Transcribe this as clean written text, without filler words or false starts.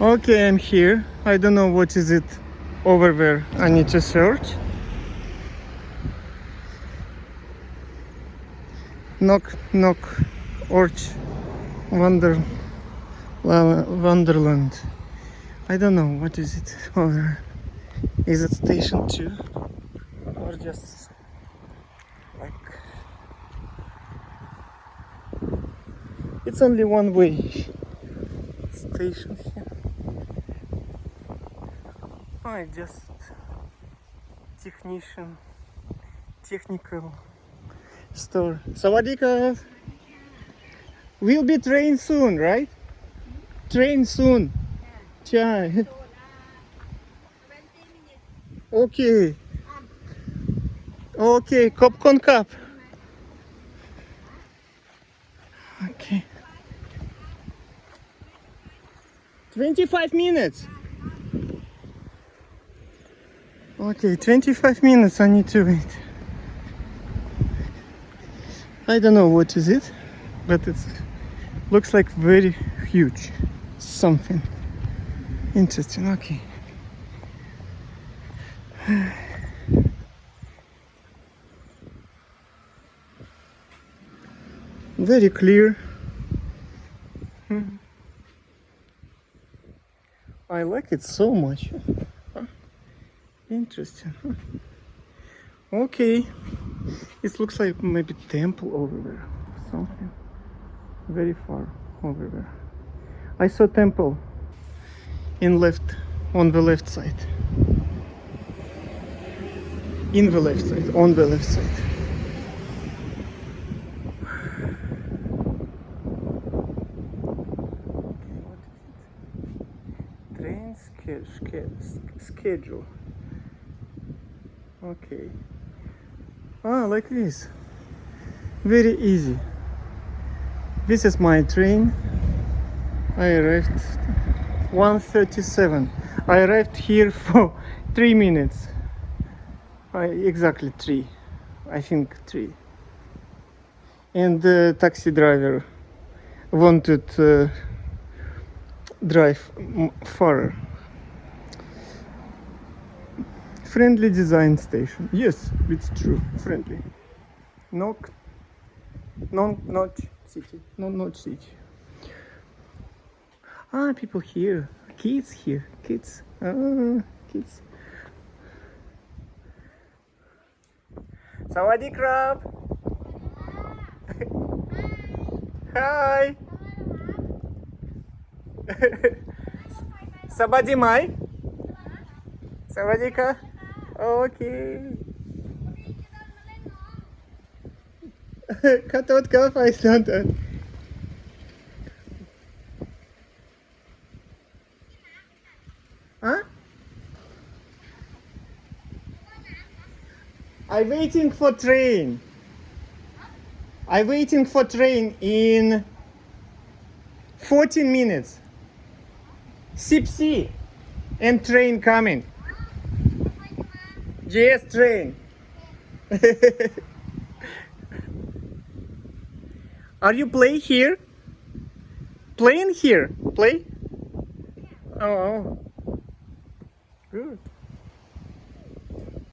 Okay, I'm here. I don't know what is it over there. I need to search. Knock, knock, Orch, Wonderland. I don't know what is it over there. Is it station 2 or just like it's only one way station here. Oh, just technical store. Sawadika. Will be train soon, right? Train soon. Chai. Okay. Okay, Kopkon Cup. Okay. 25 minutes. Okay, 25 minutes I need to wait. I don't know what is it, but it looks like very huge. Something interesting. Okay. Very clear. I like it so much. Interesting. Okay. It looks like maybe temple over there. Something very far over there. I saw temple on the left side. In the left side, on the left side. Train schedule. Okay. Ah, like this. Very easy. This is my train. I arrived 1:37. I arrived here for 3 minutes. Exactly 3. I think 3. And the taxi driver wanted drive farther. Friendly design station. Yes, it's true. Friendly. Not city. Not city. Ah, people here. Kids here. Kids. Ah, kids. Sawadee krab. Hi. Sabadi mai. Sawadika. Okay. Katot ka Iceland. Huh? I'm waiting for train. I'm waiting for train in 14 minutes. Sipsi and train coming. Yes, train. Are you play here? Playing here? Play? Oh, good.